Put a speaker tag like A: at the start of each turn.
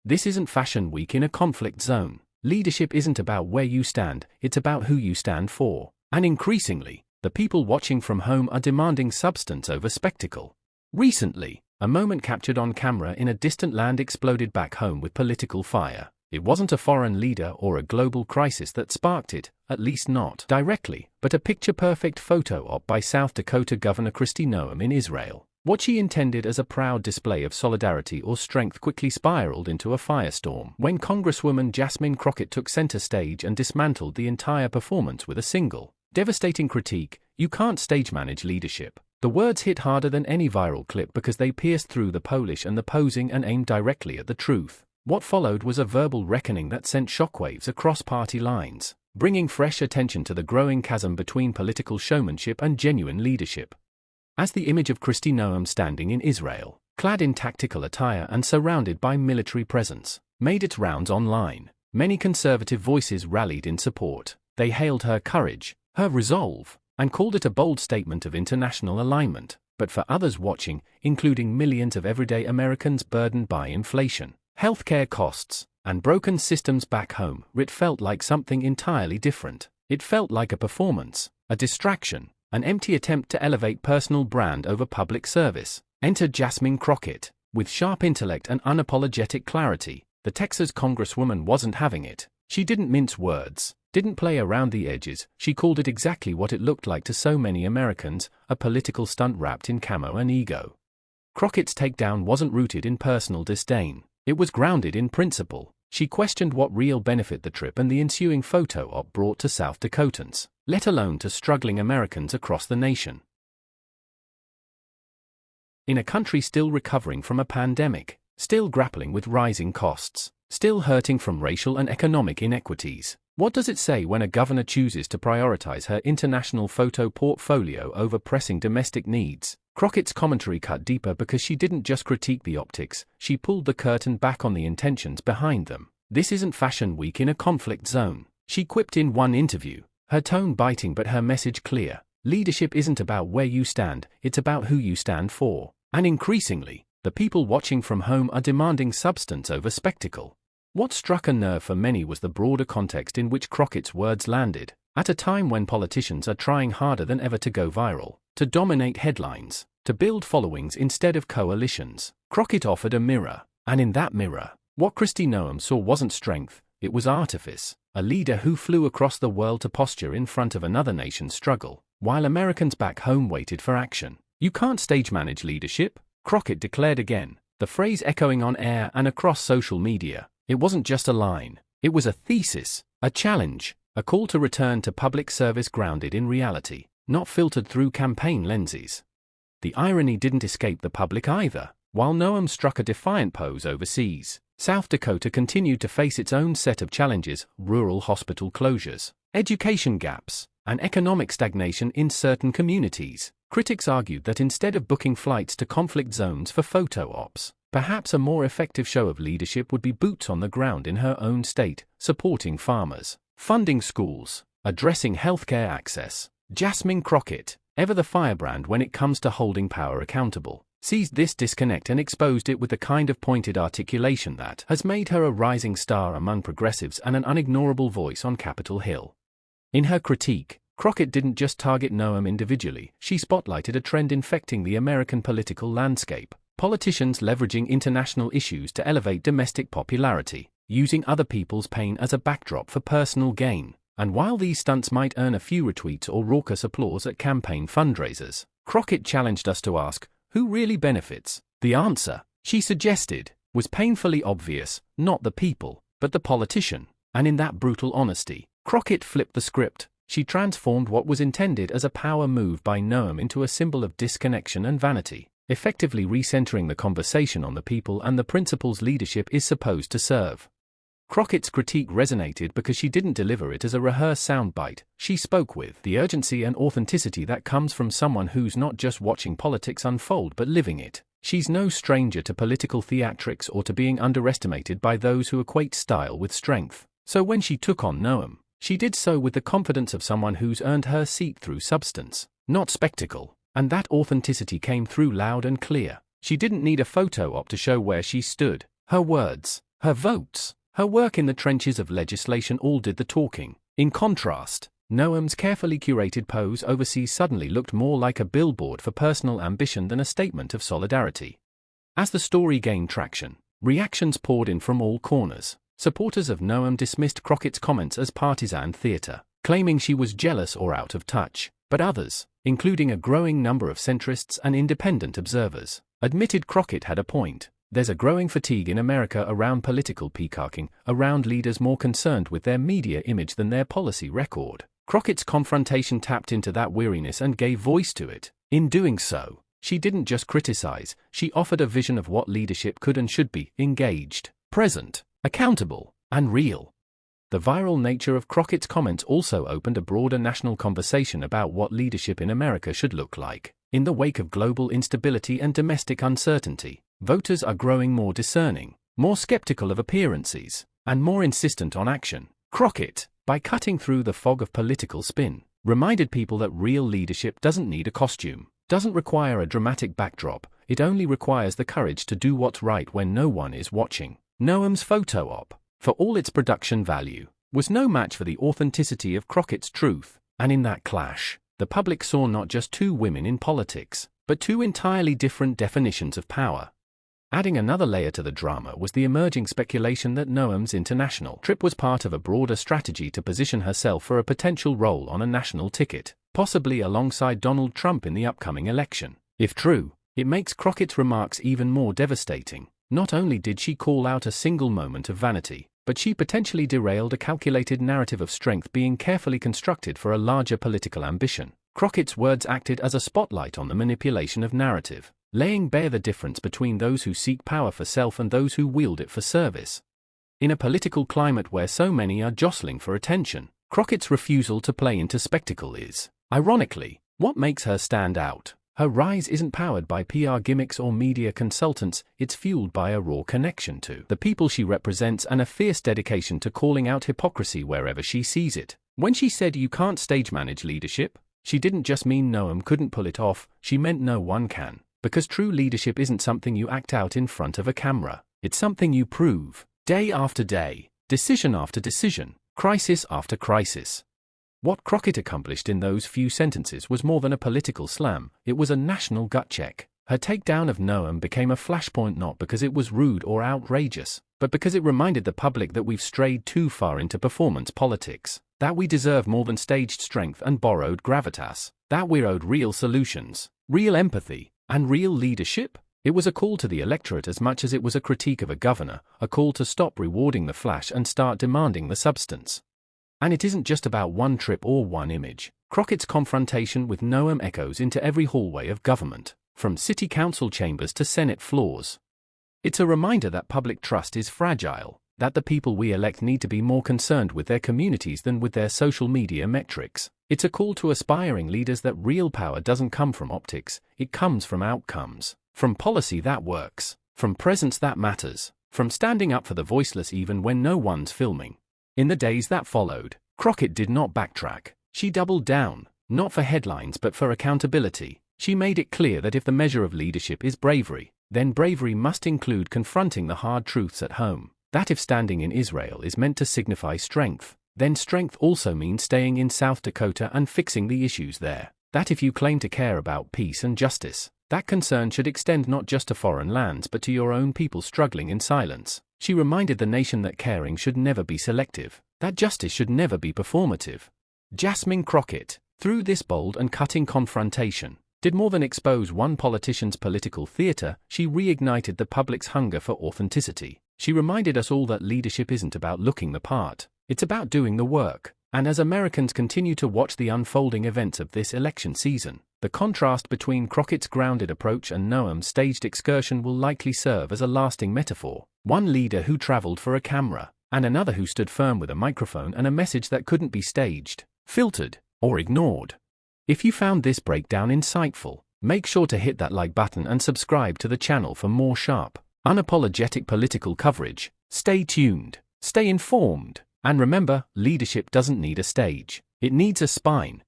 A: This isn't Fashion Week in a conflict zone. Leadership isn't about where you stand, it's about who you stand for. And increasingly, the people watching from home are demanding substance over spectacle. Recently, a moment captured on camera in a distant land exploded back home with political fire. It wasn't a foreign leader or a global crisis that sparked it, at least not directly, but a picture-perfect photo op by South Dakota Governor Kristi Noem in Israel. What she intended as a proud display of solidarity or strength quickly spiraled into a firestorm when Congresswoman Jasmine Crockett took center stage and dismantled the entire performance with a single, devastating critique: "You can't stage manage leadership." The words hit harder than any viral clip because they pierced through the polish and the posing and aimed directly at the truth. What followed was a verbal reckoning that sent shockwaves across party lines, bringing fresh attention to the growing chasm between political showmanship and genuine leadership. As the image of Kristi Noem standing in Israel, clad in tactical attire and surrounded by military presence, made its rounds online, many conservative voices rallied in support. They hailed her courage, her resolve, and called it a bold statement of international alignment. But for others watching, including millions of everyday Americans burdened by inflation, healthcare costs, and broken systems back home, it felt like something entirely different. It felt like a performance, a distraction, an empty attempt to elevate personal brand over public service. Enter Jasmine Crockett. With sharp intellect and unapologetic clarity, the Texas congresswoman wasn't having it. She didn't mince words, didn't play around the edges. She called it exactly what it looked like to so many Americans: a political stunt wrapped in camo and ego. Crockett's takedown wasn't rooted in personal disdain. It was grounded in principle. She questioned what real benefit the trip and the ensuing photo op brought to South Dakotans, let alone to struggling Americans across the nation. In a country still recovering from a pandemic, still grappling with rising costs, still hurting from racial and economic inequities, what does it say when a governor chooses to prioritize her international photo portfolio over pressing domestic needs? Crockett's commentary cut deeper because she didn't just critique the optics, she pulled the curtain back on the intentions behind them. This isn't Fashion Week in a conflict zone, she quipped in one interview, her tone biting but her message clear. Leadership isn't about where you stand, it's about who you stand for. And increasingly, the people watching from home are demanding substance over spectacle. What struck a nerve for many was the broader context in which Crockett's words landed. At a time when politicians are trying harder than ever to go viral, to dominate headlines, to build followings instead of coalitions, Crockett offered a mirror. And in that mirror, what Kristi Noem saw wasn't strength, it was artifice. A leader who flew across the world to posture in front of another nation's struggle, while Americans back home waited for action. "You can't stage manage leadership," Crockett declared again, the phrase echoing on air and across social media. It wasn't just a line, it was a thesis, a challenge, a call to return to public service grounded in reality, not filtered through campaign lenses. The irony didn't escape the public either. While Noem struck a defiant pose overseas, South Dakota continued to face its own set of challenges: rural hospital closures, education gaps, and economic stagnation in certain communities. Critics argued that instead of booking flights to conflict zones for photo ops, perhaps a more effective show of leadership would be boots on the ground in her own state, supporting farmers, funding schools, addressing healthcare access. Jasmine Crockett, ever the firebrand when it comes to holding power accountable, seized this disconnect and exposed it with the kind of pointed articulation that has made her a rising star among progressives and an unignorable voice on Capitol Hill. In her critique, Crockett didn't just target Noem individually, she spotlighted a trend infecting the American political landscape: politicians leveraging international issues to elevate domestic popularity, using other people's pain as a backdrop for personal gain. And while these stunts might earn a few retweets or raucous applause at campaign fundraisers, Crockett challenged us to ask, who really benefits? The answer, she suggested, was painfully obvious: not the people, but the politician. And in that brutal honesty, Crockett flipped the script. She transformed what was intended as a power move by Noem into a symbol of disconnection and vanity, effectively recentering the conversation on the people and the principles leadership is supposed to serve. Crockett's critique resonated because she didn't deliver it as a rehearsed soundbite. She spoke with the urgency and authenticity that comes from someone who's not just watching politics unfold but living it. She's no stranger to political theatrics or to being underestimated by those who equate style with strength. So when she took on Noem, she did so with the confidence of someone who's earned her seat through substance, not spectacle. And that authenticity came through loud and clear. She didn't need a photo op to show where she stood. Her words, Her votes, her work in the trenches of legislation all did the talking. In contrast, Noem's carefully curated pose overseas suddenly looked more like a billboard for personal ambition than a statement of solidarity. As the story gained traction, reactions poured in from all corners. Supporters of Noem dismissed Crockett's comments as partisan theater, claiming she was jealous or out of touch, but others, including a growing number of centrists and independent observers, admitted Crockett had a point. There's a growing fatigue in America around political peacocking, around leaders more concerned with their media image than their policy record. Crockett's confrontation tapped into that weariness and gave voice to it. In doing so, she didn't just criticize, she offered a vision of what leadership could and should be: engaged, present, accountable, and real. The viral nature of Crockett's comments also opened a broader national conversation about what leadership in America should look like. In the wake of global instability and domestic uncertainty, voters are growing more discerning, more skeptical of appearances, and more insistent on action. Crockett, by cutting through the fog of political spin, reminded people that real leadership doesn't need a costume, doesn't require a dramatic backdrop, it only requires the courage to do what's right when no one is watching. Noem's photo op, for all its production value, was no match for the authenticity of Crockett's truth, and in that clash, the public saw not just two women in politics, but two entirely different definitions of power. Adding another layer to the drama was the emerging speculation that Noem's international trip was part of a broader strategy to position herself for a potential role on a national ticket, possibly alongside Donald Trump in the upcoming election. If true, it makes Crockett's remarks even more devastating. Not only did she call out a single moment of vanity, but she potentially derailed a calculated narrative of strength being carefully constructed for a larger political ambition. Crockett's words acted as a spotlight on the manipulation of narrative, laying bare the difference between those who seek power for self and those who wield it for service. In a political climate where so many are jostling for attention, Crockett's refusal to play into spectacle is, ironically, what makes her stand out. Her rise isn't powered by PR gimmicks or media consultants, it's fueled by a raw connection to the people she represents and a fierce dedication to calling out hypocrisy wherever she sees it. When she said you can't stage manage leadership, she didn't just mean Noem couldn't pull it off, she meant no one can. Because true leadership isn't something you act out in front of a camera, it's something you prove, day after day, decision after decision, crisis after crisis. What Crockett accomplished in those few sentences was more than a political slam, it was a national gut check. Her takedown of Noem became a flashpoint not because it was rude or outrageous, but because it reminded the public that we've strayed too far into performance politics, that we deserve more than staged strength and borrowed gravitas, that we're owed real solutions, real empathy, and real leadership. It was a call to the electorate as much as it was a critique of a governor, a call to stop rewarding the flash and start demanding the substance. And it isn't just about one trip or one image. Crockett's confrontation with Noem echoes into every hallway of government, from city council chambers to Senate floors. It's a reminder that public trust is fragile, that the people we elect need to be more concerned with their communities than with their social media metrics. It's a call to aspiring leaders that real power doesn't come from optics, it comes from outcomes, from policy that works, from presence that matters, from standing up for the voiceless even when no one's filming. In the days that followed, Crockett did not backtrack. She doubled down, not for headlines but for accountability. She made it clear that if the measure of leadership is bravery, then bravery must include confronting the hard truths at home. That if standing in Israel is meant to signify strength, then strength also means staying in South Dakota and fixing the issues there. That if you claim to care about peace and justice, that concern should extend not just to foreign lands but to your own people struggling in silence. She reminded the nation that caring should never be selective, that justice should never be performative. Jasmine Crockett, through this bold and cutting confrontation, did more than expose one politician's political theater, she reignited the public's hunger for authenticity. She reminded us all that leadership isn't about looking the part, it's about doing the work. And as Americans continue to watch the unfolding events of this election season, the contrast between Crockett's grounded approach and Noem's staged excursion will likely serve as a lasting metaphor. One leader who traveled for a camera, and another who stood firm with a microphone and a message that couldn't be staged, filtered, or ignored. If you found this breakdown insightful, make sure to hit that like button and subscribe to the channel for more sharp, unapologetic political coverage. Stay tuned, stay informed, and remember, leadership doesn't need a stage, it needs a spine.